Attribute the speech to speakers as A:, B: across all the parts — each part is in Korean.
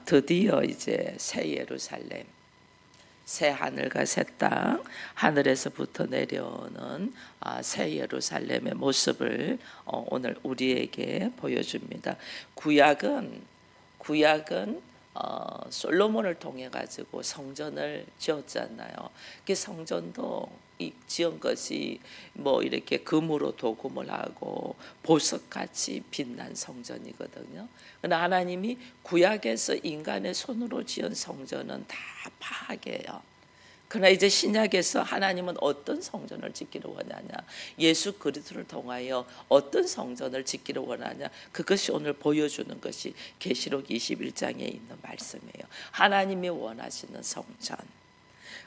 A: 드디어 이제 새 예루살렘, 새 하늘과 새 땅, 하늘에서부터 내려오는 새 예루살렘의 모습을 오늘 우리에게 보여줍니다. 구약은 솔로몬을 통해 가지고 성전을 지었잖아요. 그 성전도 지은 것이 뭐 이렇게 금으로 도금을 하고 보석같이 빛난 성전이거든요. 그러나 하나님이 구약에서 인간의 손으로 지은 성전은 다 파괴해요. 그러나 이제 신약에서 하나님은 어떤 성전을 짓기를 원하냐, 예수 그리스도를 통하여 어떤 성전을 짓기를 원하냐, 그것이 오늘 보여주는 것이 계시록 21장에 있는 말씀이에요. 하나님이 원하시는 성전.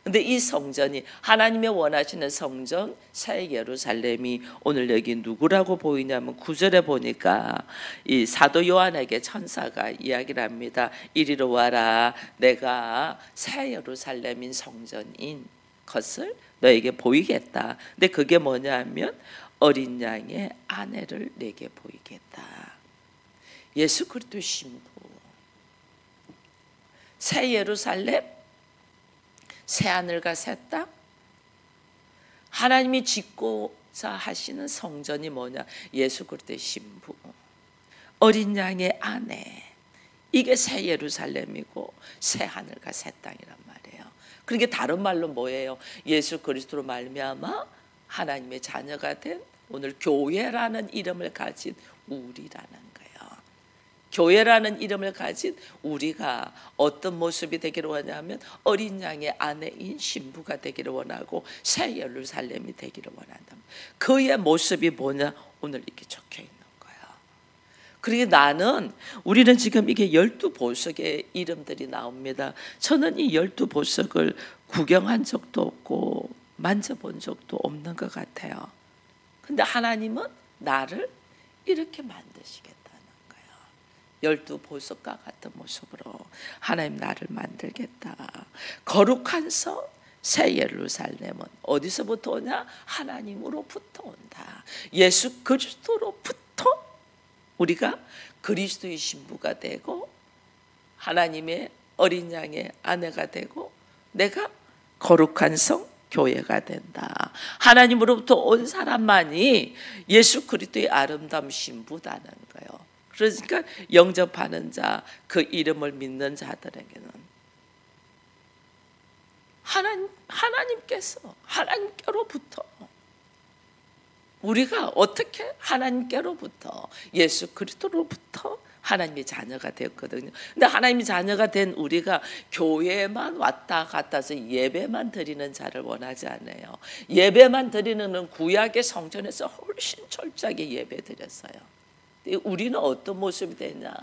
A: 근데 이 성전이, 하나님이 원하시는 성전 새 예루살렘이 오늘 여기 누구라고 보이냐면 9절에 보니까 이 사도 요한에게 천사가 이야기를 합니다. 이리로 와라, 내가 새 예루살렘인 성전인 것을 너에게 보이겠다. 근데 그게 뭐냐면 어린 양의 아내를 내게 보이겠다. 예수 그리스도 신부, 새 예루살렘, 새 하늘과 새 땅, 하나님이 짓고자 하시는 성전이 뭐냐, 예수 그리스도의 신부, 어린 양의 아내, 이게 새 예루살렘이고 새 하늘과 새 땅이란 말이에요. 그러니까 다른 말로 뭐예요? 예수 그리스도로 말미암아 하나님의 자녀가 된 오늘 교회라는 이름을 가진 우리라는 거예요. 교회라는 이름을 가진 우리가 어떤 모습이 되기를 원하냐면 어린 양의 아내인 신부가 되기를 원하고 새 예루살렘이 되기를 원한다. 그의 모습이 뭐냐? 오늘 이렇게 적혀 있는 거야. 그리고 우리는 지금 이게 12보석의 이름들이 나옵니다. 저는 이 12보석을 구경한 적도 없고 만져본 적도 없는 것 같아요. 근데 하나님은 나를 이렇게 만드시겠다. 12보석과 같은 모습으로 하나님 나를 만들겠다. 거룩한 성 새 예루살렘은 어디서부터 오냐? 하나님으로부터 온다. 예수 그리스도로부터 우리가 그리스도의 신부가 되고 하나님의 어린 양의 아내가 되고 내가 거룩한 성 교회가 된다. 하나님으로부터 온 사람만이 예수 그리스도의 아름다운 신부다는 거예요. 그러니까 영접하는 자, 그 이름을 믿는 자들에게는 하나님께로부터 우리가 어떻게 하나님께로부터 예수 그리스도로부터 하나님의 자녀가 되었거든요. 근데 하나님의 자녀가 된 우리가 교회만 왔다 갔다 해서 예배만 드리는 자를 원하지 않아요. 예배만 드리는 구약의 성전에서 훨씬 철저하게 예배 드렸어요. 우리는 어떤 모습이 되냐?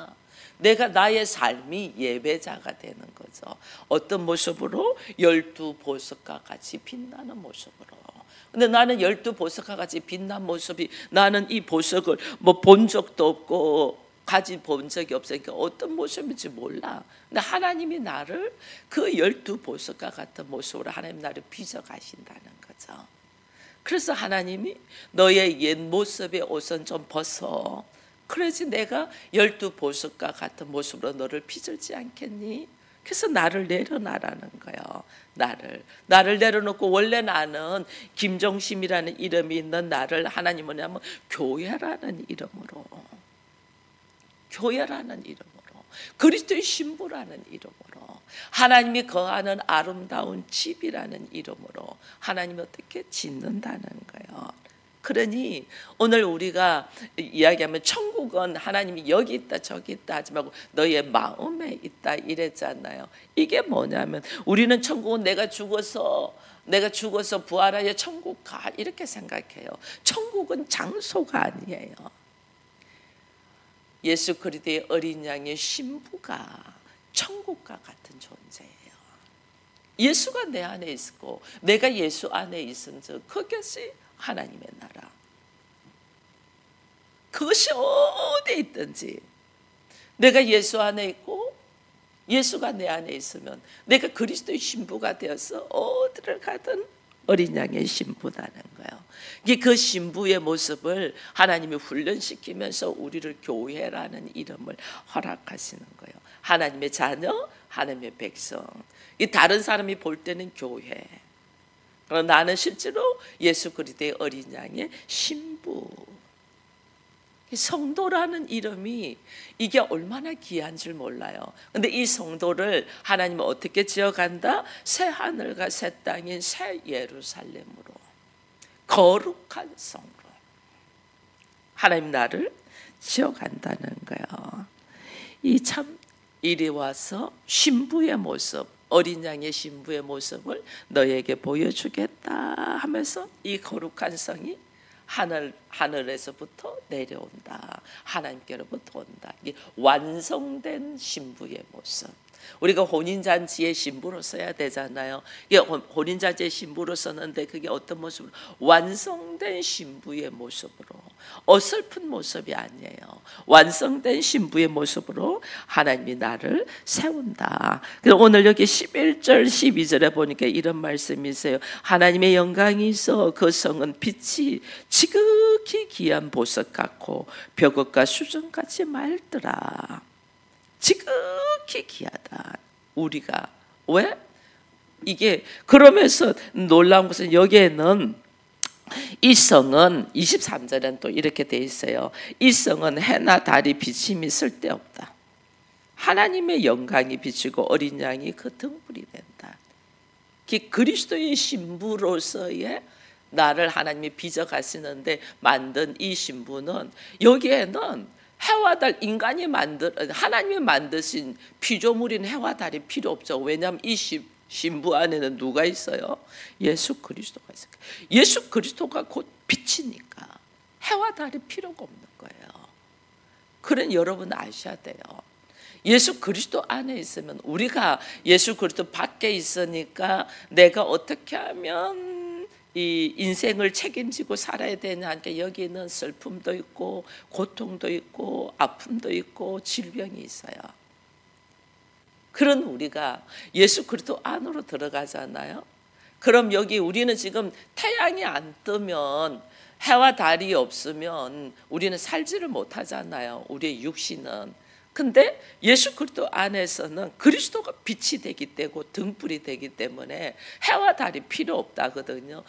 A: 내가 나의 삶이 예배자가 되는 거죠. 어떤 모습으로? 12보석과 같이 빛나는 모습으로. 근데 나는 12보석과 같이 빛난 모습이, 나는 이 보석을 뭐 본 적도 없고 가지 본 적이 없으니까 어떤 모습인지 몰라. 근데 하나님이 나를 그 12보석과 같은 모습으로 하나님 나를 빚어 가신다는 거죠. 그래서 하나님이 너의 옛 모습의 옷은 좀 벗어. 그래야지 내가 12보석과 같은 모습으로 너를 빚을지 않겠니? 그래서 나를 내려놔라는 거예요. 나를 내려놓고, 원래 나는 김정심이라는 이름이 있는 나를 하나님은 뭐냐면 교회라는 이름으로, 그리스도의 신부라는 이름으로, 하나님이 거하는 아름다운 집이라는 이름으로 하나님이 어떻게 짓는다는 거예요. 그러니 오늘 우리가 이야기하면 천국은 하나님이 여기 있다 저기 있다 하지 말고 너의 마음에 있다 이랬잖아요. 이게 뭐냐면 우리는 천국은 내가 죽어서 부활하여 천국 가 이렇게 생각해요. 천국은 장소가 아니에요. 예수 그리스도의 어린 양의 신부가 천국과 같은 존재예요. 예수가 내 안에 있고 내가 예수 안에 있은즉 그것이 하나님의 나라. 그것이 어디에 있든지 내가 예수 안에 있고 예수가 내 안에 있으면 내가 그리스도의 신부가 되어서 어디를 가든 어린 양의 신부라는 거예요. 이게 그 신부의 모습을 하나님이 훈련시키면서 우리를 교회라는 이름을 허락하시는 거예요. 하나님의 자녀, 하나님의 백성. 이 다른 사람이 볼 때는 교회. 그러나 나는 실제로 예수 그리스도의 어린 양의 신부. 성도라는 이름이 이게 얼마나 귀한 줄 몰라요. 근데 이 성도를 하나님은 어떻게 지어간다? 새 하늘과 새 땅인 새 예루살렘으로, 거룩한 성으로 하나님 나를 지어간다는 거예요. 이 참 이리 와서 신부의 모습, 어린 양의 신부의 모습을 너에게 보여주겠다 하면서 이 거룩한 성이 하늘에서부터 내려온다. 하나님께로부터 온다. 이게 완성된 신부의 모습. 우리가 혼인잔치의 신부로 써야 되잖아요. 이게 혼인잔치의 신부로 썼는데 그게 어떤 모습으로? 완성된 신부의 모습으로, 어설픈 모습이 아니에요. 완성된 신부의 모습으로 하나님이 나를 세운다. 그래서 오늘 여기 11절 12절에 보니까 이런 말씀이 있어요. 하나님의 영광이 있어 그 성은 빛이 지극히 귀한 보석 같고 벽옥과 수정같이 맑더라. 지극히 귀하다. 우리가 왜? 이게 그러면서 놀라운 것은 여기에는 이 성은 23절에는 또 이렇게 돼 있어요. 이 성은 해나 달이 비침이 쓸데없다. 하나님의 영광이 비치고 어린 양이 그 등불이 된다. 그리스도의 신부로서의 나를 하나님이 빚어가시는데 만든 이 신부는 여기에는 해와 달, 인간이 하나님이 만드신 피조물인 해와 달이 필요 없죠. 왜냐하면 이 신부 안에는 누가 있어요? 예수 그리스도가 있어요. 예수 그리스도가 곧 빛이니까 해와 달이 필요가 없는 거예요. 그런 여러분 아셔야 돼요. 예수 그리스도 안에 있으면, 우리가 예수 그리스도 밖에 있으니까 내가 어떻게 하면 이 인생을 책임지고 살아야 되냐 하니까 여기는 슬픔도 있고 고통도 있고 아픔도 있고 질병이 있어요. 그런 우리가 예수 그리스도 안으로 들어가잖아요. 그럼 여기 우리는 지금 태양이 안 뜨면, 해와 달이 없으면 우리는 살지를 못하잖아요. 우리의 육신은. 근데 예수 그리스도 안에서는 그리스도가 빛이 되기 때문에, 등불이 되기 때문에 해와 달이 필요 없다거든요.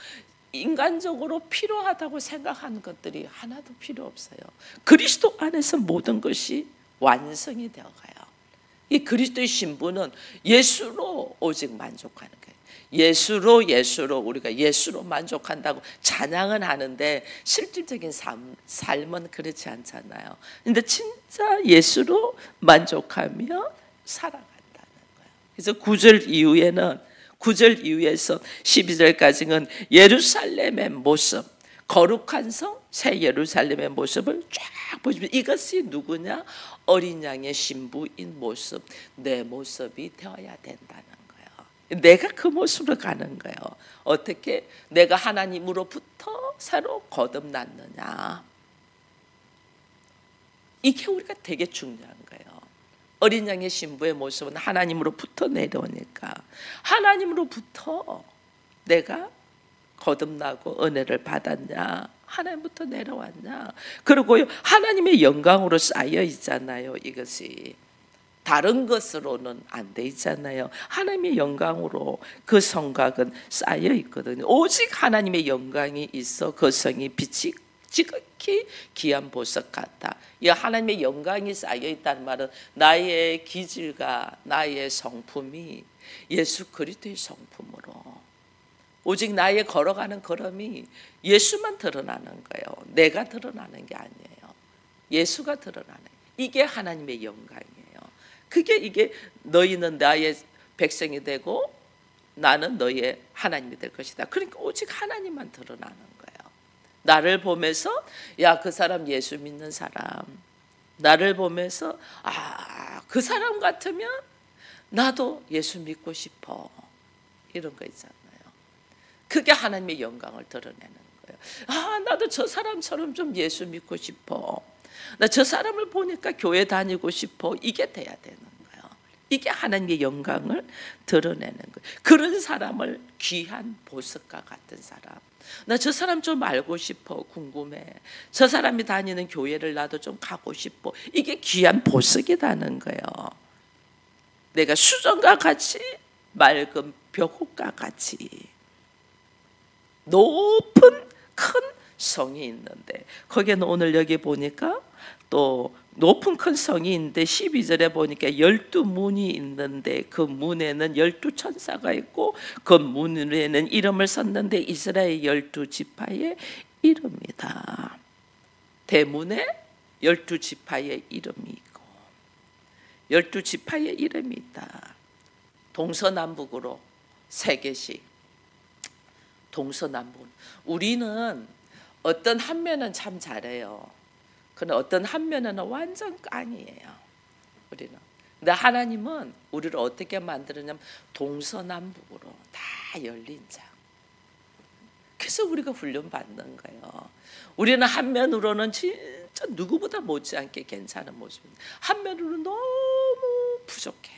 A: 인간적으로 필요하다고 생각하는 것들이 하나도 필요 없어요. 그리스도 안에서 모든 것이 완성이 되어가요. 이 그리스도의 신부는 예수로 오직 만족하는 거예요. 예수로 우리가 예수로 만족한다고 찬양은 하는데 실질적인 삶은 그렇지 않잖아요. 근데 진짜 예수로 만족하며 살아간다는 거예요. 그래서 9절 이후에서 12절까지는 예루살렘의 모습, 거룩한 성, 새 예루살렘의 모습을 쫙 보시면 이것이 누구냐? 어린 양의 신부인 모습, 내 모습이 되어야 된다는 거예요. 내가 그 모습으로 가는 거예요. 어떻게? 내가 하나님으로부터 새로 거듭났느냐. 이게 우리가 되게 중요한 거예요. 어린 양의 신부의 모습은 하나님으로부터 내려오니까, 하나님으로부터 내가 거듭나고 은혜를 받았냐, 하나님부터 내려왔냐. 그리고 하나님의 영광으로 쌓여 있잖아요. 이것이 다른 것으로는 안 돼 있잖아요. 하나님의 영광으로 그 성곽은 쌓여 있거든요. 오직 하나님의 영광이 있어 그 성이 빛이 지극히 귀한 보석 같다. 이 하나님의 영광이 쌓여 있다는 말은 나의 기질과 나의 성품이 예수 그리스도의 성품으로, 오직 나의 걸어가는 걸음이 예수만 드러나는 거예요. 내가 드러나는 게 아니에요. 예수가 드러나는, 이게 하나님의 영광이에요. 이게 너희는 나의 백성이 되고 나는 너의 하나님이 될 것이다. 그러니까 오직 하나님만 드러나는 거예요. 나를 보면서 야, 그 사람 예수 믿는 사람, 나를 보면서 그 사람 같으면 나도 예수 믿고 싶어, 이런 거 있잖아요. 그게 하나님의 영광을 드러내는 거예요. 나도 저 사람처럼 좀 예수 믿고 싶어, 나 저 사람을 보니까 교회 다니고 싶어, 이게 돼야 되는 거예요. 이게 하나님의 영광을 드러내는 거예요. 그런 사람을 귀한 보석과 같은 사람, 나 저 사람 좀 알고 싶어, 궁금해, 저 사람이 다니는 교회를 나도 좀 가고 싶어, 이게 귀한 보석이라는 거예요. 내가 수정과 같이 맑은 벽옥과 같이 높은 큰 성이 있는데, 거기는 오늘 여기 보니까 또 높은 큰 성이 있는데 12절에 보니까 12문이 있는데 그 문에는 12천사가 있고 그 문에는 이름을 썼는데 이스라엘 12지파의 이름이다. 대문에 12지파의 이름이 있고 12지파의 이름이 있다. 동서남북으로 세 개씩. 동서남북. 우리는 어떤 한 면은 참 잘해요. 그러나 어떤 한 면은 완전 깡이에요. 우리는. 근데 하나님은 우리를 어떻게 만들었냐면 동서남북으로 다 열린 자. 그래서 우리가 훈련 받는 거예요. 우리는 한 면으로는 진짜 누구보다 못지않게 괜찮은 모습입니다. 한 면으로는 너무 부족해.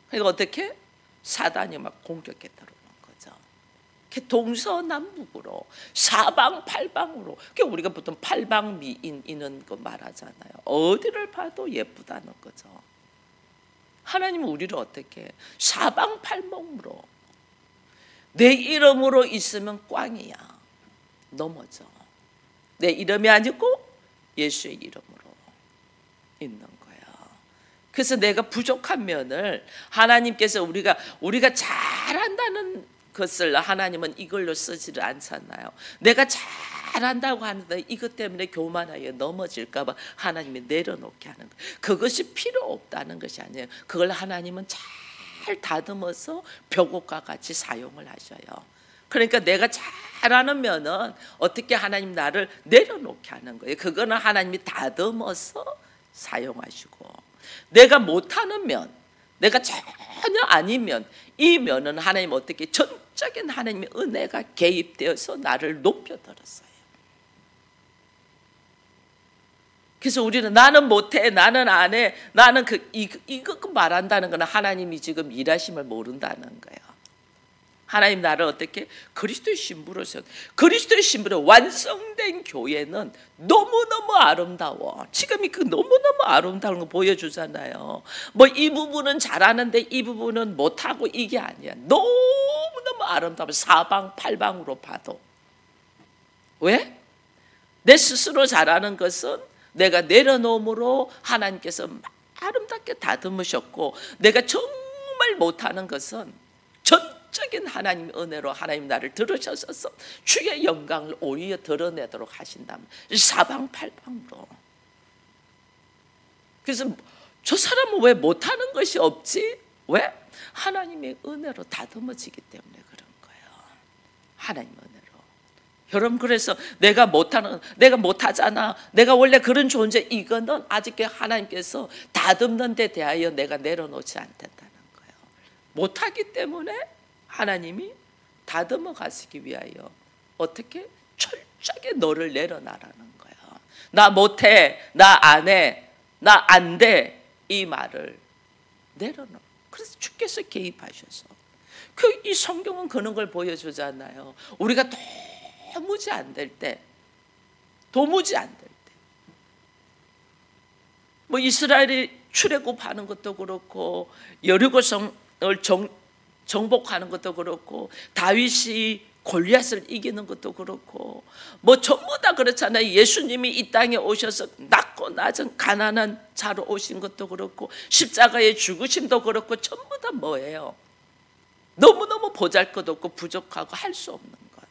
A: 그러니까 어떻게? 사단이 막 공격해 들어오는 거죠. 동서남북으로 사방팔방으로. 우리가 보통 팔방미인이는 거 말하잖아요. 어디를 봐도 예쁘다는 거죠. 하나님은 우리를 어떻게? 사방팔방으로. 내 이름으로 있으면 꽝이야. 넘어져. 내 이름이 아니고 예수의 이름으로 있는 거예요. 그래서 내가 부족한 면을 하나님께서 우리가 잘한다는 것을 하나님은 이걸로 쓰지를 않잖아요. 내가 잘한다고 하는데 이것 때문에 교만하여 넘어질까 봐 하나님이 내려놓게 하는 거예요. 그것이 필요 없다는 것이 아니에요. 그걸 하나님은 잘 다듬어서 벽옥과 같이 사용을 하셔요. 그러니까 내가 잘하는 면은 어떻게 하나님 나를 내려놓게 하는 거예요. 그거는 하나님이 다듬어서 사용하시고, 내가 못하는 면, 내가 전혀 아니면 이 면은 하나님 어떻게 전적인 하나님의 은혜가 개입되어서 나를 높여들었어요. 그래서 우리는 나는 못해, 나는 안 해, 나는 이거 말한다는 건 하나님이 지금 일하심을 모른다는 거예요. 하나님 나를 어떻게? 그리스도의 신부로 세워. 그리스도의 신부로 완성된 교회는 너무너무 아름다워. 지금 그 너무너무 아름다운 거 보여주잖아요. 뭐 이 부분은 잘하는데 이 부분은 못하고 이게 아니야. 너무너무 아름다워. 사방팔방으로 봐도. 왜? 내 스스로 잘하는 것은 내가 내려놓음으로 하나님께서 아름답게 다듬으셨고, 내가 정말 못하는 것은 전적인 하나님의 은혜로 하나님 나를 들으셔서 주의 영광을 오히려 드러내도록 하신다면 사방팔방으로. 그래서 저 사람은 왜 못하는 것이 없지? 왜? 하나님의 은혜로 다듬어지기 때문에 그런 거예요. 하나님의 은혜로. 여러분, 그래서 내가 못하잖아, 내가 원래 그런 존재, 이거는 아직 하나님께서 다듬는 데 대하여 내가 내려놓지 않는다는 거예요. 못하기 때문에 하나님이 다듬어 가시기 위하여 어떻게? 철저하게 너를 내려놔라는 거예요. 나 못해, 나 안 해, 나 안 돼, 이 말을 내려놓아. 그래서 주께서 개입하셔서 이 성경은 그런 걸 보여주잖아요. 우리가 도무지 안 될 때, 뭐 이스라엘이 출애굽하는 것도 그렇고 여리고성을 정복하는 것도 그렇고 다윗이 골리앗을 이기는 것도 그렇고 뭐 전부 다 그렇잖아요. 예수님이 이 땅에 오셔서 낮고 낮은 가난한 자로 오신 것도 그렇고 십자가의 죽으심도 그렇고 전부 다 뭐예요? 너무너무 보잘것없고 부족하고 할 수 없는 것.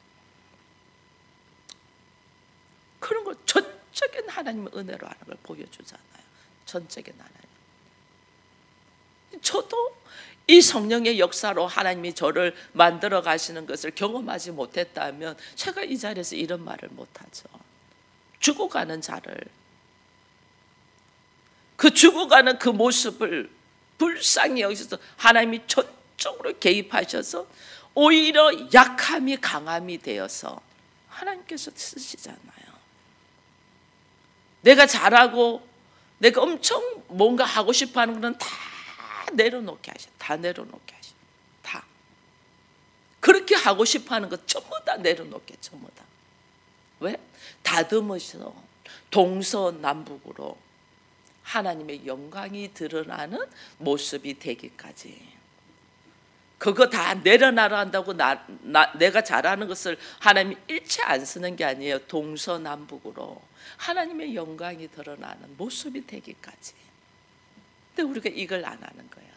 A: 그런 걸 전적인 하나님의 은혜로 하는 걸 보여주잖아요. 전적인 하나님. 저도 이 성령의 역사로 하나님이 저를 만들어 가시는 것을 경험하지 못했다면 제가 이 자리에서 이런 말을 못하죠. 죽어가는 자를, 그 죽어가는 그 모습을 불쌍히 여기서 하나님이 전적으로 개입하셔서 오히려 약함이 강함이 되어서 하나님께서 쓰시잖아요. 내가 잘하고 내가 엄청 뭔가 하고 싶어 하는 거는 다 내려놓게 하셔. 다 내려놓게 하셔. 다. 그렇게 하고 싶어 하는 거 전부 다 내려놓게, 전부 다. 왜? 다듬으셔. 동서남북으로 하나님의 영광이 드러나는 모습이 되기까지. 그거 다 내려놔라 한다고 내가 잘하는 것을 하나님이 일체 안 쓰는 게 아니에요. 동서남북으로 하나님의 영광이 드러나는 모습이 되기까지. 근데 우리가 이걸 안 하는 거예요.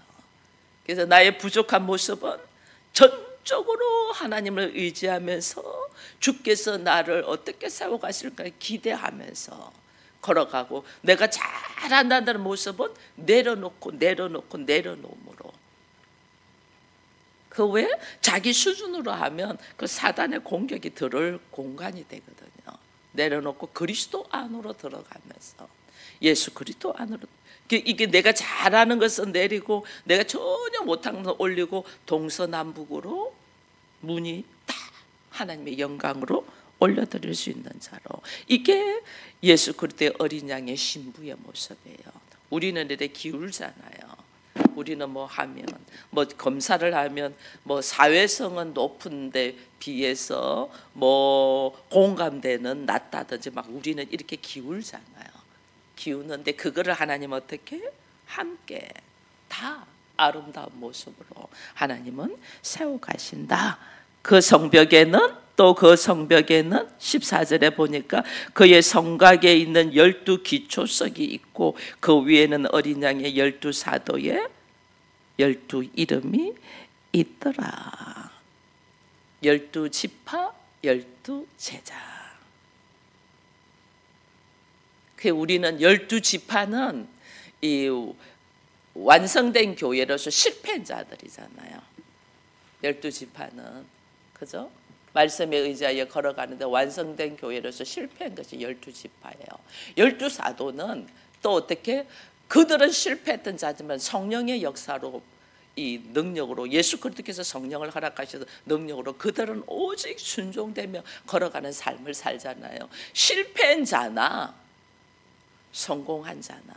A: 그래서 나의 부족한 모습은 전적으로 하나님을 의지하면서 주께서 나를 어떻게 세워가실까 기대하면서 걸어가고, 내가 잘한다는 모습은 내려놓고 내려놓음으로. 그 외에 자기 수준으로 하면 그 사단의 공격이 들을 공간이 되거든요. 내려놓고 그리스도 안으로 들어가면서 예수 그리스도 안으로. 이게 내가 잘하는 것은 내리고 내가 전혀 못하는 것은 올리고 동서남북으로 문이 딱 하나님의 영광으로 올려드릴 수 있는 자로. 이게 예수 그리스도의 어린 양의 신부의 모습이에요. 우리는 이렇게 기울잖아요. 우리는 뭐 하면 뭐 검사를 하면 뭐 사회성은 높은데 비해서 뭐 공감대는 낮다든지 막 우리는 이렇게 기울잖아요. 기우는데 그거를 하나님 어떻게 함께 다 아름다운 모습으로 하나님은 세워 가신다. 그 성벽에는 또 그 성벽에는 14절에 보니까 그의 성곽에 있는 12 기초석이 있고 그 위에는 어린 양의 12 사도의 12 이름이 있더라. 12 지파 12 제자. 그 우리는 12 지파는 이 완성된 교회로서 실패한 자들이잖아요. 12 지파는 그죠? 말씀에 의지하여 걸어가는데 완성된 교회로서 실패한 것이 12 지파예요. 12 사도는 또 어떻게 그들은 실패했던 자지만 성령의 역사로 이 능력으로 예수 그리스도께서 성령을 허락하셔서 능력으로 그들은 오직 순종되며 걸어가는 삶을 살잖아요. 실패한 자나 성공한 자나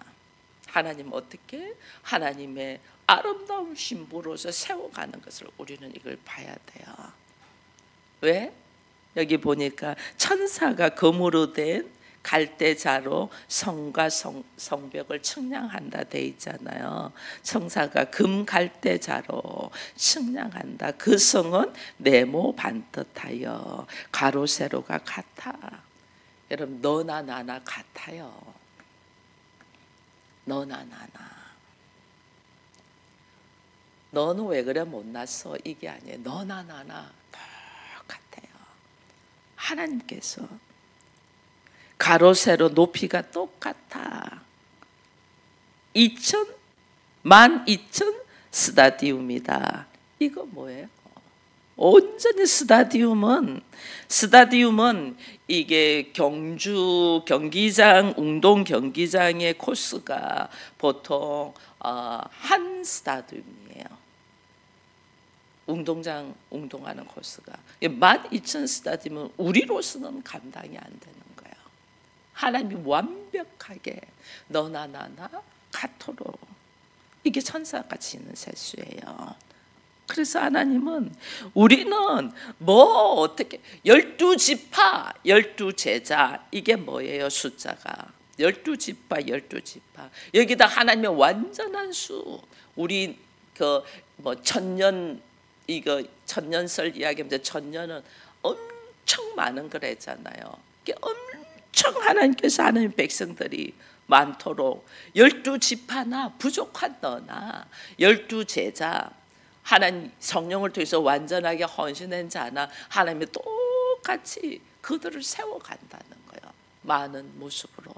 A: 하나님 어떻게 하나님의 아름다운 신부로서 세워가는 것을 우리는 이걸 봐야 돼요. 왜? 여기 보니까 천사가 금으로 된 갈대자로 성과 성벽을 측량한다 돼 있잖아요. 천사가 금 갈대자로 측량한다. 그 성은 네모 반듯하여 가로 세로가 같아. 여러분 너나 나나 같아요. 너나 나나. 너는 왜 그래 못났어? 이게 아니에요. 너나 나나 똑같아요. 하나님께서 가로 세로 높이가 똑같아. 12,000 스타디움이다. 이거 뭐예요? 온전히 스타디움은 이게 경주 경기장 운동 경기장의 코스가 보통 한 스타디움이에요. 운동장 운동하는 코스가 12,000 스타디움은 우리로서는 감당이 안 되는 거예요. 하나님이 완벽하게 너나 나나 같도록 이게 천사가 지는 세수예요. 그래서 하나님은 우리는 뭐 어떻게 12 지파 12 제자 이게 뭐예요? 숫자가 12 지파 12 지파 여기다 하나님의 완전한 수. 우리 그 뭐 천년 이거 천년설 이야기하면서 천년은 엄청 많은 거랬잖아요. 이게 엄청 하나님께서 하나님 백성들이 많도록 12 지파나 부족한 너나 12 제자 하나님 성령을 통해서 완전하게 헌신한 자나 하나님이 똑같이 그들을 세워간다는 거예요. 많은 모습으로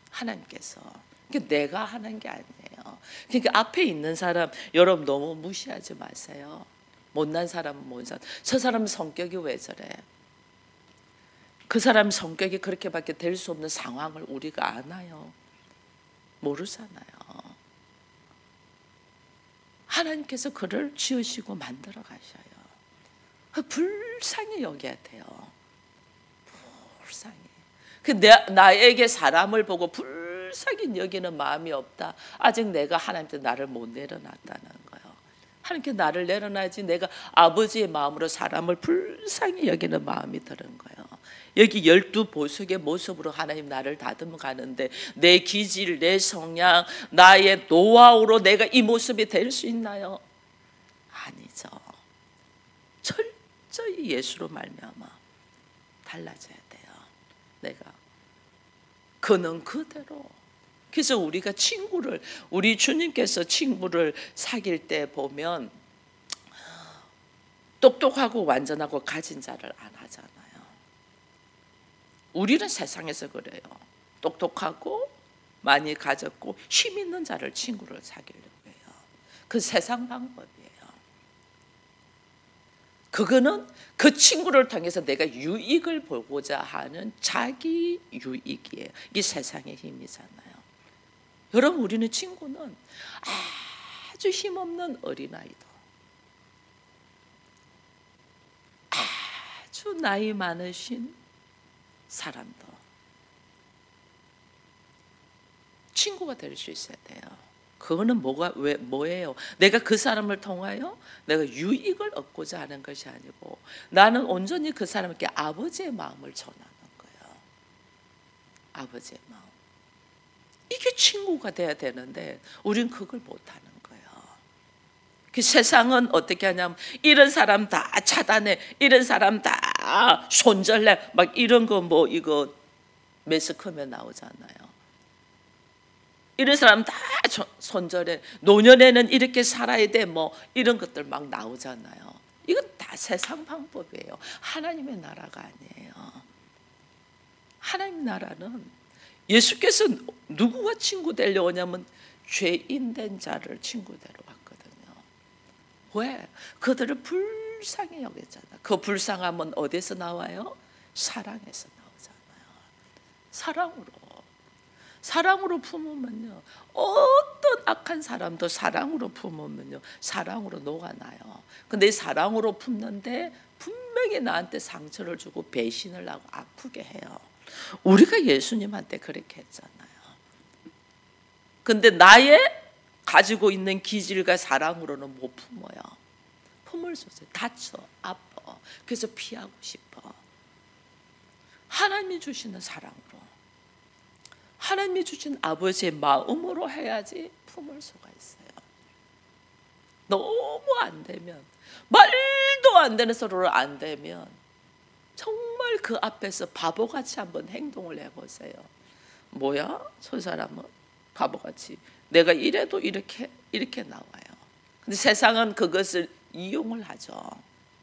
A: 하나님께서. 그러니까 내가 하는 게 아니에요. 그러니까 앞에 있는 사람 여러분 너무 무시하지 마세요. 못난 사람은 못난 사람. 저 사람 성격이 왜 저래? 그 사람 성격이 그렇게밖에 될 수 없는 상황을 우리가 아나요? 모르잖아요. 하나님께서 그를 지으시고 만들어 가셔요. 불쌍히 여겨야 돼요. 불쌍히. 나에게 사람을 보고 불쌍히 여기는 마음이 없다. 아직 내가 하나님께 나를 못 내려놨다는 거예요. 하나님께 나를 내려놔야지 내가 아버지의 마음으로 사람을 불쌍히 여기는 마음이 드는 거예요. 여기 12보석의 모습으로 하나님 나를 다듬어 가는데 내 기질, 내 성향, 나의 노하우로 내가 이 모습이 될 수 있나요? 아니죠. 철저히 예수로 말미암아 달라져야 돼요. 내가 그는 그대로. 그래서 우리가 우리 주님께서 친구를 사귈 때 보면 똑똑하고 완전하고 가진 자를 안 하잖아요. 우리는 세상에서 그래요. 똑똑하고 많이 가졌고 힘 있는 자를 친구를 사귀려고 해요. 그 세상 방법이에요. 그거는 그 친구를 통해서 내가 유익을 보고자 하는 자기 유익이에요. 이게 세상의 힘이잖아요. 여러분, 우리는 친구는 아주 힘없는 어린아이도, 아주 나이 많으신 사람도 친구가 될 수 있어야 돼요. 그거는 뭐예요? 내가 그 사람을 통하여 내가 유익을 얻고자 하는 것이 아니고 나는 온전히 그 사람에게 아버지의 마음을 전하는 거예요. 아버지의 마음. 이게 친구가 돼야 되는데 우린 그걸 못하는 거예요. 그 세상은 어떻게 하냐면 이런 사람 다 차단해, 이런 사람 다 손절해, 막 이런 거 뭐 이거 매스컴에 나오잖아요. 이런 사람 다 손절해, 노년에는 이렇게 살아야 돼, 뭐 이런 것들 막 나오잖아요. 이건 다 세상 방법이에요. 하나님의 나라가 아니에요. 하나님 나라는 예수께서 누구와 친구 되려고 하냐면 죄인 된 자를 친구 되러 왔거든요. 왜? 그들을 불쌍히 여겼잖아. 그 불쌍함은 어디서 나와요? 사랑에서 나오잖아요. 사랑으로 품으면요, 어떤 악한 사람도 사랑으로 품으면요, 사랑으로 녹아나요. 근데 이 사랑으로 품는데 분명히 나한테 상처를 주고 배신을 하고 아프게 해요. 우리가 예수님한테 그렇게 했잖아요. 근데 나의 가지고 있는 기질과 사랑으로는 못 품어요. 품을 수 없어요. 다쳐, 아파. 그래서 피하고 싶어. 하나님이 주시는 사랑으로, 하나님이 주신 아버지의 마음으로 해야지 품을 수가 있어요. 너무 안 되면, 말도 안 되는 서로를 안 되면 정말 그 앞에서 바보같이 한번 행동을 해보세요. 뭐야? 저 사람은 바보같이 내가 이래도 이렇게 나와요. 근데 세상은 그것을 이용을 하죠.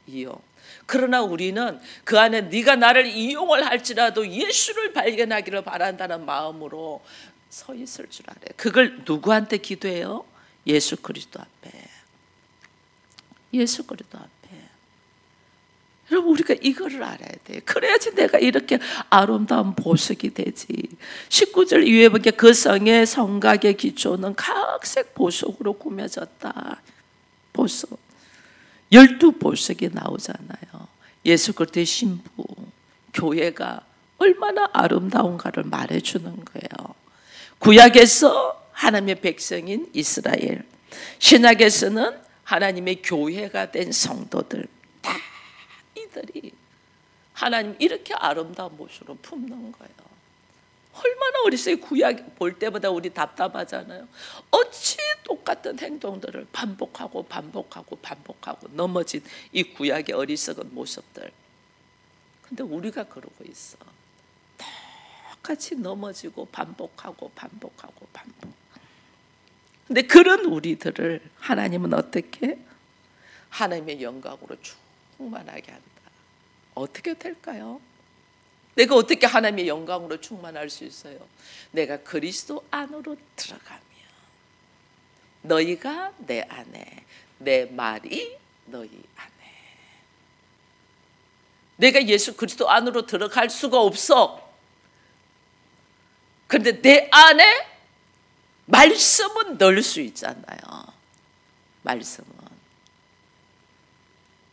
A: 이용. 그러나 우리는 그 안에 네가 나를 이용을 할지라도 예수를 발견하기를 바란다는 마음으로 서 있을 줄 알아요. 그걸 누구한테 기도해요? 예수 그리스도 앞에. 예수 그리스도 앞에. 여러분, 우리가 이거를 알아야 돼요. 그래야지 내가 이렇게 아름다운 보석이 되지. 19절 이후에 보니까 그 성의 성곽의 기초는 각색 보석으로 꾸며졌다. 보석. 12보석이 나오잖아요. 예수 그리스도의 신부, 교회가 얼마나 아름다운가를 말해주는 거예요. 구약에서 하나님의 백성인 이스라엘, 신약에서는 하나님의 교회가 된 성도들, 다 이들이 하나님 이렇게 아름다운 모습으로 품는 거예요. 얼마나 어리석이 구약 볼 때보다 우리 답답하잖아요. 어찌 똑같은 행동들을 반복하고 넘어진 이 구약의 어리석은 모습들. 근데 우리가 그러고 있어. 똑같이 넘어지고 반복하고. 근데 그런 우리들을 하나님은 어떻게? 하나님의 영광으로 충만하게 한다. 어떻게 될까요? 내가 어떻게 하나님의 영광으로 충만할 수 있어요? 내가 그리스도 안으로 들어가면 너희가 내 안에, 내 말이 너희 안에. 내가 예수 그리스도 안으로 들어갈 수가 없어. 그런데 내 안에 말씀은 넣을 수 있잖아요. 말씀은.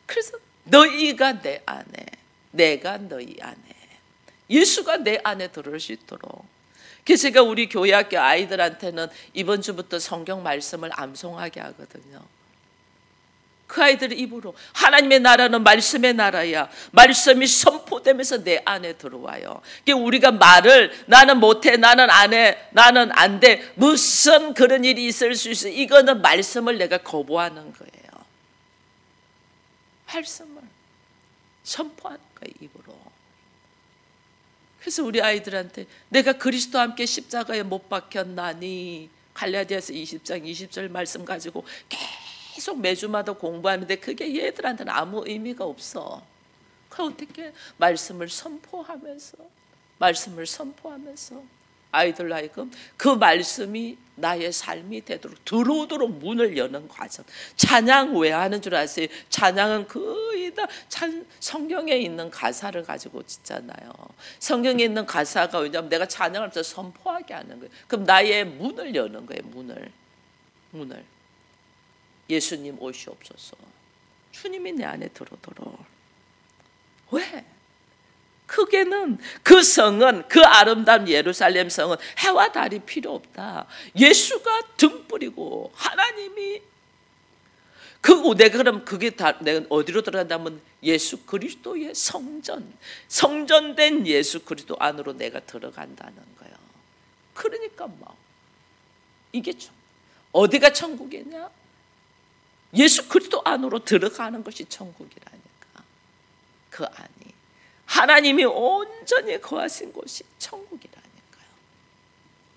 A: 그래서 너희가 내 안에, 내가 너희 안에, 예수가 내 안에 들어올 수 있도록. 그래서 제가 우리 교회 학교 아이들한테는 이번 주부터 성경 말씀을 암송하게 하거든요. 그 아이들의 입으로 하나님의 나라는 말씀의 나라야. 말씀이 선포되면서 내 안에 들어와요. 우리가 말을 나는 못해, 나는 안 해, 나는 안 돼, 무슨 그런 일이 있을 수 있어. 이거는 말씀을 내가 거부하는 거예요. 말씀을 선포하는 거예요, 입으로. 그래서 우리 아이들한테 내가 그리스도와 함께 십자가에 못 박혔나니, 갈라디아서 20장 20절 말씀 가지고 계속 매주마다 공부하는데 그게 얘들한테는 아무 의미가 없어. 그 어떻게 말씀을 선포하면서 아이들 하여금 그 말씀이 나의 삶이 되도록 들어오도록 문을 여는 과정. 찬양 왜 하는 줄 아세요? 찬양은 거의 다 성경에 있는 가사를 가지고 짓잖아요. 성경에 있는 가사가 왜냐하면 내가 찬양을 하면서 선포하게 하는 거예요. 그럼 나의 문을 여는 거예요. 문을. 예수님 오시옵소서. 주님이 내 안에 들어오도록. 왜? 크게는 그 성은, 그 아름다운 예루살렘 성은 해와 달이 필요 없다. 예수가 등불이고 하나님이 내가 그럼 그게 다 내가 어디로 들어간다면 예수 그리스도의 성전된 예수 그리스도 안으로 내가 들어간다는 거예요. 그러니까 이게 어디가 천국이냐? 예수 그리스도 안으로 들어가는 것이 천국이라니까. 그 안이 하나님이 온전히 거하신 곳이 천국이라니까요.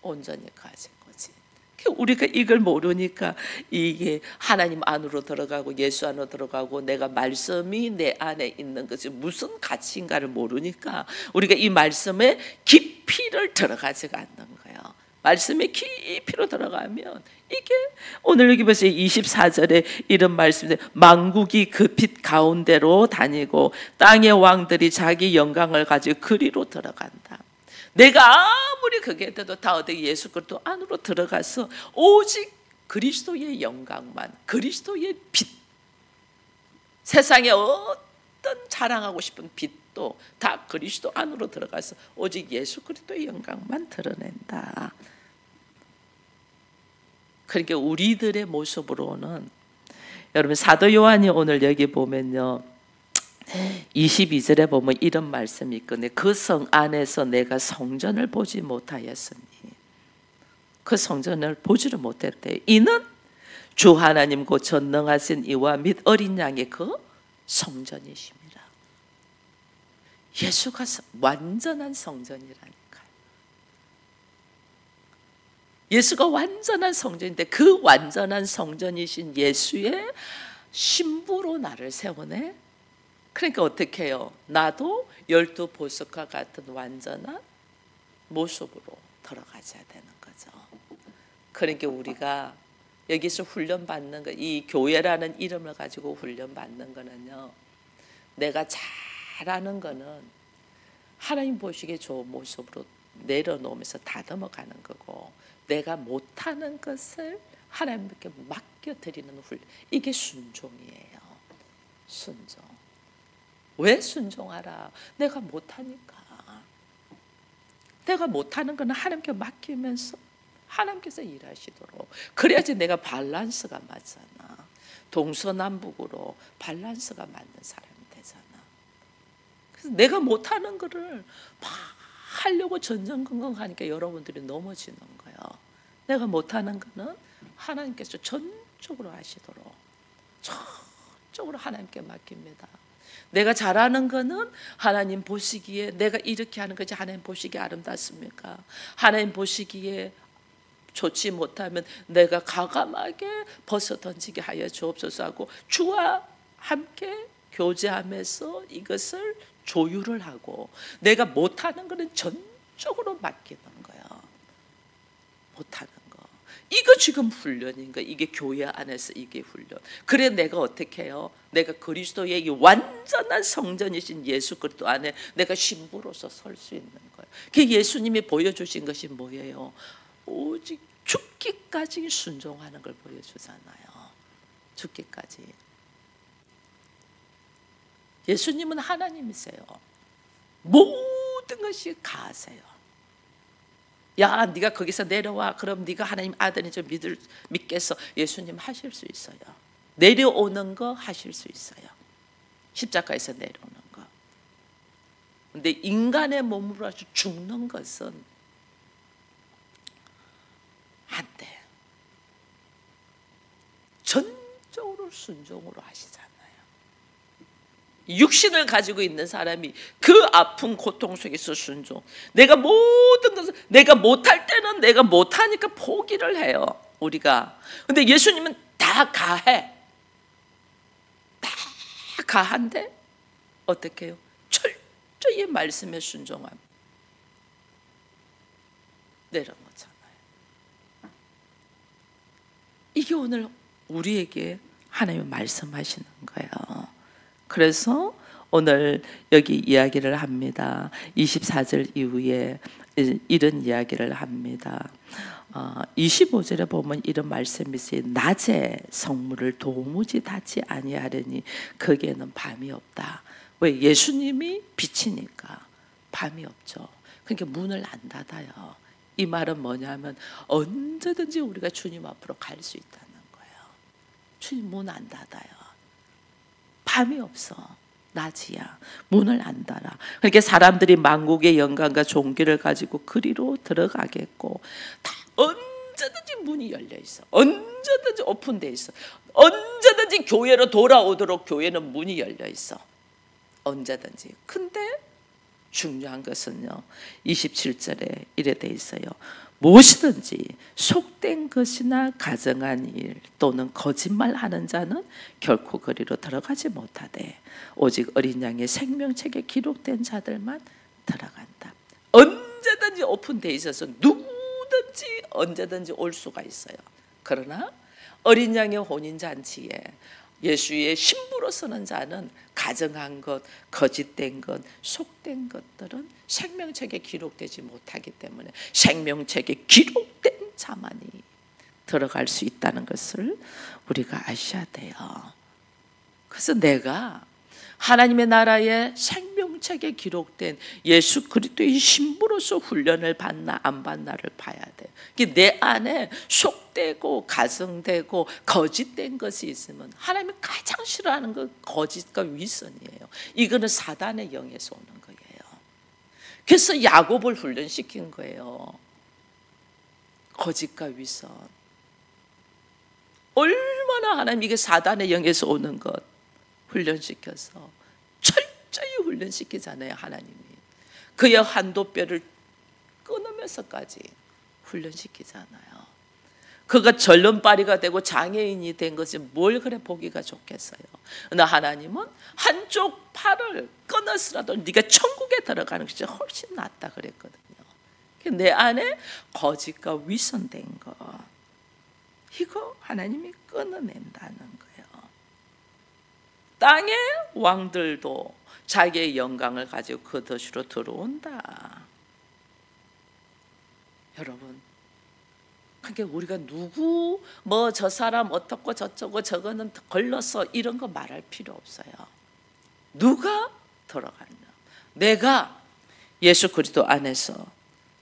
A: 온전히 거하신 거지. 우리가 이걸 모르니까 이게 하나님 안으로 들어가고 예수 안으로 들어가고 내가 말씀이 내 안에 있는 것이 무슨 가치인가를 모르니까 우리가 이 말씀의 깊이를 들어가지가 않는 거예요. 말씀의 깊이로 들어가면 이게 오늘 여기 보세요. 24절에 이런 말씀인데 만국이 그 빛 가운데로 다니고 땅의 왕들이 자기 영광을 가지고 그리로 들어간다. 내가 아무리 그게 돼도 다 어디 예수 그리스도 안으로 들어가서 오직 그리스도의 영광만, 그리스도의 빛, 세상에 어떤 자랑하고 싶은 빛도 다 그리스도 안으로 들어가서 오직 예수 그리스도의 영광만 드러낸다. 그러니까 우리들의 모습으로는 여러분 사도 요한이 오늘 여기 보면요 22절에 보면 이런 말씀이 있거든요. 그 성 안에서 내가 성전을 보지 못하였으니, 그 성전을 보지를 못했대. 이는 주 하나님 곧 전능하신 이와 및 어린 양의 그 성전이십니다. 예수가 완전한 성전이라니까요. 예수가 완전한 성전인데 그 완전한 성전이신 예수의 신부로 나를 세우네. 그러니까 어떻게 해요? 나도 12보석과 같은 완전한 모습으로 들어가셔야 되는 거죠. 그러니까 우리가 여기서 훈련받는 거, 이 교회라는 이름을 가지고 훈련받는 거는요, 내가 잘하는 거는 하나님 보시기에 좋은 모습으로 내려놓으면서 다듬어 가는 거고, 내가 못하는 것을 하나님께 맡겨드리는 훈련, 이게 순종이에요. 순종. 왜 순종하라? 내가 못하니까. 내가 못하는 거는 하나님께 맡기면서 하나님께서 일하시도록. 그래야지 내가 밸런스가 맞잖아. 동서남북으로 밸런스가 맞는 사람이 되잖아. 그래서 내가 못하는 거를 막 하려고 전전긍긍하니까 여러분들이 넘어지는 거예요. 내가 못하는 거는 하나님께서 전적으로 하시도록 전적으로 하나님께 맡깁니다. 내가 잘하는 거는 하나님 보시기에 내가 이렇게 하는 것이 하나님 보시기에 아름답습니까? 하나님 보시기에 좋지 못하면 내가 과감하게 벗어 던지게 하여 주옵소서 하고 주와 함께 교제하면서 이것을 조율을 하고, 내가 못하는 거는 전적으로 맡기는 거야. 못하는 거. 이거 지금 훈련인 거야. 이게 교회 안에서 이게 훈련. 그래 내가 어떻게 해요? 내가 그리스도의 이 완전한 성전이신 예수 그리스도 안에 내가 신부로서 설 수 있는 거예요. 그 예수님이 보여주신 것이 뭐예요? 오직 죽기까지 순종하는 걸 보여주잖아요. 죽기까지. 예수님은 하나님이세요. 모든 것이 가세요. 야, 네가 거기서 내려와. 그럼 네가 하나님 아들인 줄 믿겠어. 예수님 하실 수 있어요. 내려오는 거 하실 수 있어요. 십자가에서 내려오는 거. 근데 인간의 몸으로 죽는 것은 안 돼. 전적으로 순종으로 하시잖아요. 육신을 가지고 있는 사람이 그 아픈 고통 속에서 순종. 내가 모든 것을 내가 못할 때는 내가 못하니까 포기를 해요. 우리가. 근데 예수님은 다 가해. 다 가한데 어떻게 해요? 철저히 말씀에 순종함. 내려놓잖아요. 이게 오늘 우리에게 하나님 말씀하시는 거예요. 그래서 오늘 여기 이야기를 합니다. 24절 이후에 이런 이야기를 합니다. 25절에 보면 이런 말씀이 있어요. 낮에 성문을 도무지 닫지 아니하려니 거기에는 밤이 없다. 왜? 예수님이 빛이니까 밤이 없죠. 그러니까 문을 안 닫아요. 이 말은 뭐냐면 언제든지 우리가 주님 앞으로 갈 수 있다는 거예요. 주님 문 안 닫아요. 밤이 없어. 낮이야. 문을 안 닫아. 그러니까 사람들이 만국의 영광과 존귀를 가지고 그리로 들어가겠고 다 언제든지 문이 열려 있어. 언제든지 오픈돼 있어. 언제든지 교회로 돌아오도록 교회는 문이 열려 있어. 언제든지. 근데 중요한 것은요. 27절에 이래 돼 있어요. 무엇이든지 속된 것이나 가정한 일 또는 거짓말하는 자는 결코 그리로 들어가지 못하되 오직 어린 양의 생명책에 기록된 자들만 들어간다. 언제든지 오픈돼 있어서 누구든지 언제든지 올 수가 있어요. 그러나 어린 양의 혼인잔치에 예수의 신부로 서는 자는 가정한 것, 거짓된 것, 속된 것들은 생명책에 기록되지 못하기 때문에 생명책에 기록된 자만이 들어갈 수 있다는 것을 우리가 아셔야 돼요. 그래서 내가 하나님의 나라의 생명책에 기록된 예수 그리스도의 신부로서 훈련을 받나 안 받나를 봐야 돼요. 내 안에 속되고 가정되고 거짓된 것이 있으면 하나님이 가장 싫어하는 건 거짓과 위선이에요. 이거는 사단의 영에서 오는 거예요. 그래서 야곱을 훈련시킨 거예요. 거짓과 위선. 얼마나 하나님 이게 사단의 영에서 오는 것 훈련시켜서 철저히 훈련시키잖아요. 하나님이 그의 한도뼈를 끊으면서까지 훈련시키잖아요. 그가 절름발이가 되고 장애인이 된 것이 뭘 그래 보기가 좋겠어요. 그러나 하나님은 한쪽 팔을 끊었으라도 네가 천국에 들어가는 것이 훨씬 낫다 그랬거든요. 내 안에 거짓과 위선된 것 이거 하나님이 끊어낸다는 거예요. 땅의 왕들도 자기의 영광을 가지고 그 도시로 들어온다. 여러분, 그게 우리가 누구 뭐 저 사람 어떻고 저쩌고 저거는 걸러서 이런 거 말할 필요 없어요. 누가 들어갔냐? 내가 예수 그리스도 안에서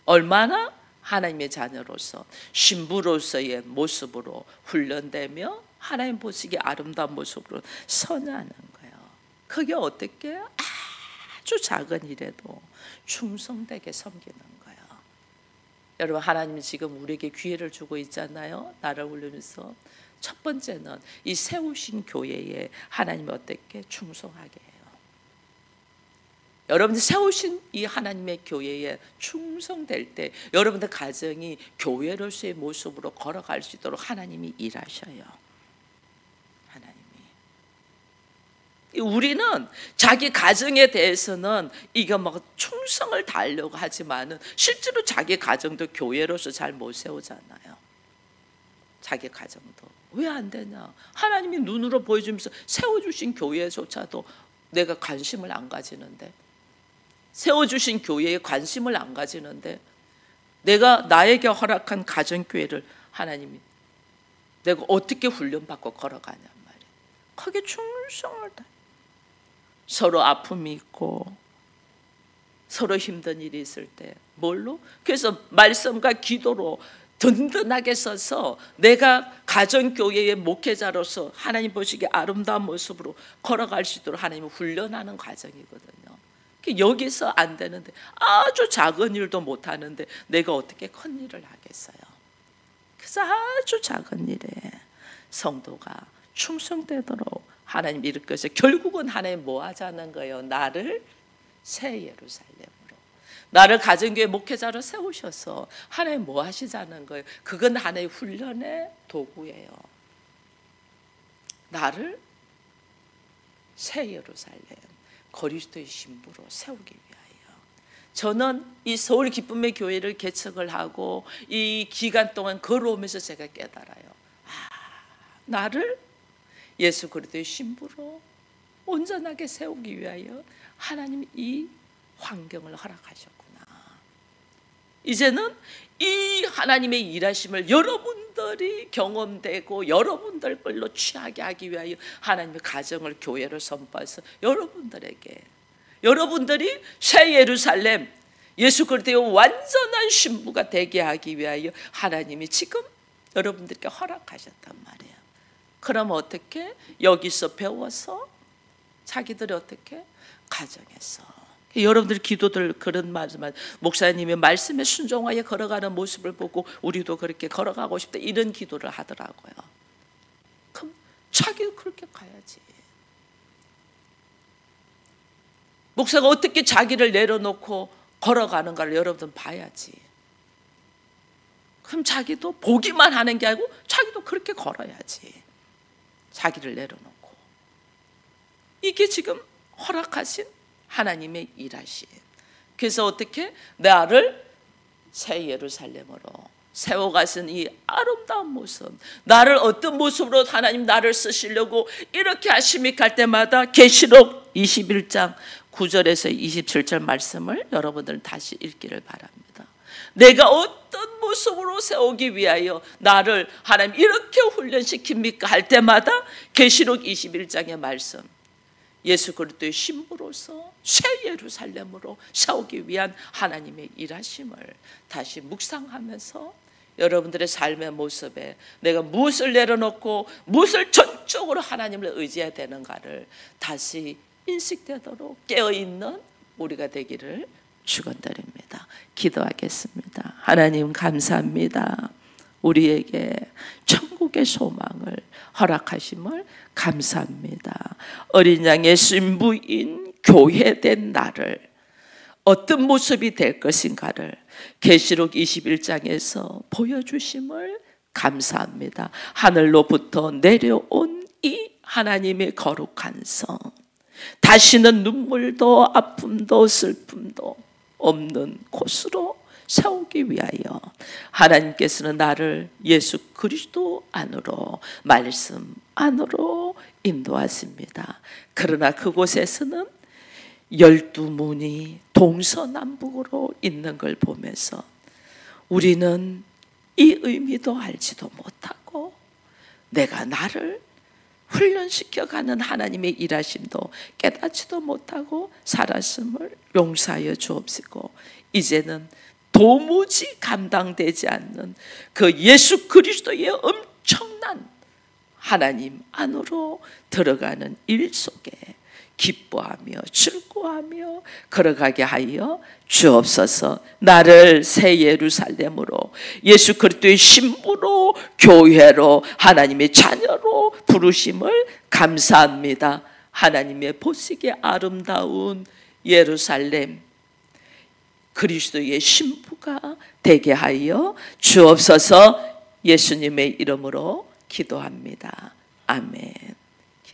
A: 얼마나 하나님의 자녀로서 신부로서의 모습으로 훈련되며 하나님 보시기에 아름다운 모습으로 서냐는 거예요. 그게 어떻게 아주 작은 일에도 충성되게 섬기는 거예요. 여러분, 하나님이 지금 우리에게 기회를 주고 있잖아요. 나를 올리면서 첫 번째는 이 세우신 교회에 하나님이 어떻게 충성하게 해요. 여러분들 세우신 이 하나님의 교회에 충성될 때 여러분들 가정이 교회로서의 모습으로 걸어갈 수 있도록 하나님이 일하셔요. 우리는 자기 가정에 대해서는 이거 막 충성을 다하려고 하지만은 실제로 자기 가정도 교회로서 잘 못 세우잖아요. 자기 가정도 왜 안 되냐? 하나님이 눈으로 보여주면서 세워주신 교회조차도 내가 관심을 안 가지는데, 세워주신 교회에 관심을 안 가지는데, 내가 나에게 허락한 가정교회를 하나님이 내가 어떻게 훈련받고 걸어가냔 말이에요. 거기에 충성을 다. 서로 아픔이 있고 서로 힘든 일이 있을 때 뭘로? 그래서 말씀과 기도로 든든하게 서서 내가 가정교회의 목회자로서 하나님 보시기에 아름다운 모습으로 걸어갈 수 있도록 하나님을 훈련하는 과정이거든요. 여기서 안 되는데, 아주 작은 일도 못하는데 내가 어떻게 큰 일을 하겠어요. 그래서 아주 작은 일에 성도가 충성되도록 하나님 이끌어서 결국은 하나님 뭐 하자는 거예요? 나를 새 예루살렘으로, 나를 가정교회 목회자로 세우셔서 하나님 뭐 하시자는 거예요? 그건 하나님의 훈련의 도구예요. 나를 새 예루살렘, 그리스도의 신부로 세우기 위하여. 저는 이 서울 기쁨의 교회를 개척을 하고 이 기간 동안 걸어오면서 제가 깨달아요. 나를 예수 그리스도의 신부로 온전하게 세우기 위하여 하나님이 이 환경을 허락하셨구나. 이제는 이 하나님의 일하심을 여러분들이 경험되고 여러분들 걸로 취하게 하기 위하여 하나님의 가정을 교회로 선포해서 여러분들에게, 여러분들이 새 예루살렘 예수 그리스도의 완전한 신부가 되게 하기 위하여 하나님이 지금 여러분들께 허락하셨단 말이에요. 그럼 어떻게? 여기서 배워서 자기들이 어떻게? 가정에서. 여러분들 기도들 그런 말씀, 목사님의 말씀에 순종하여 걸어가는 모습을 보고 우리도 그렇게 걸어가고 싶다, 이런 기도를 하더라고요. 그럼 자기도 그렇게 가야지. 목사가 어떻게 자기를 내려놓고 걸어가는가를 여러분들 봐야지. 그럼 자기도 보기만 하는 게 아니고 자기도 그렇게 걸어야지. 자기를 내려놓고. 이게 지금 허락하신 하나님의 일하심. 그래서 어떻게? 나를 새 예루살렘으로 세워가신 이 아름다운 모습, 나를 어떤 모습으로 하나님 나를 쓰시려고 이렇게 하심이 갈 때마다 계시록 21장 9절에서 27절 말씀을 여러분들 다시 읽기를 바랍니다. 내가 어떤 모습으로 세우기 위하여 나를 하나님 이렇게 훈련시킵니까 할 때마다 계시록 21장의 말씀, 예수 그리스도의 신부로서 새 예루살렘으로 세우기 위한 하나님의 일하심을 다시 묵상하면서 여러분들의 삶의 모습에 내가 무엇을 내려놓고 무엇을 전적으로 하나님을 의지해야 되는가를 다시 인식되도록 깨어있는 우리가 되기를 축원드립니다. 기도하겠습니다. 하나님 감사합니다. 우리에게 천국의 소망을 허락하심을 감사합니다. 어린 양의 신부인 교회된 나를 어떤 모습이 될 것인가를 계시록 21장에서 보여주심을 감사합니다. 하늘로부터 내려온 이 하나님의 거룩한 성, 다시는 눈물도 아픔도 슬픔도 없는 곳으로 세우기 위하여 하나님께서는 나를 예수 그리스도 안으로, 말씀 안으로 인도하십니다. 그러나 그곳에서는 12문이 동서남북으로 있는 걸 보면서 우리는 이 의미도 알지도 못하고 내가 나를 훈련시켜가는 하나님의 일하심도 깨닫지도 못하고 살았음을 용서하여 주옵시고, 이제는 도무지 감당되지 않는 그 예수 그리스도의 엄청난 하나님 안으로 들어가는 일 속에 기뻐하며 즐거워하며 걸어가게 하여 주옵소서. 나를 새 예루살렘으로, 예수 그리스도의 신부로, 교회로, 하나님의 자녀로 부르심을 감사합니다. 하나님의 보시기에 아름다운 예루살렘, 그리스도의 신부가 되게 하여 주옵소서. 예수님의 이름으로 기도합니다. 아멘.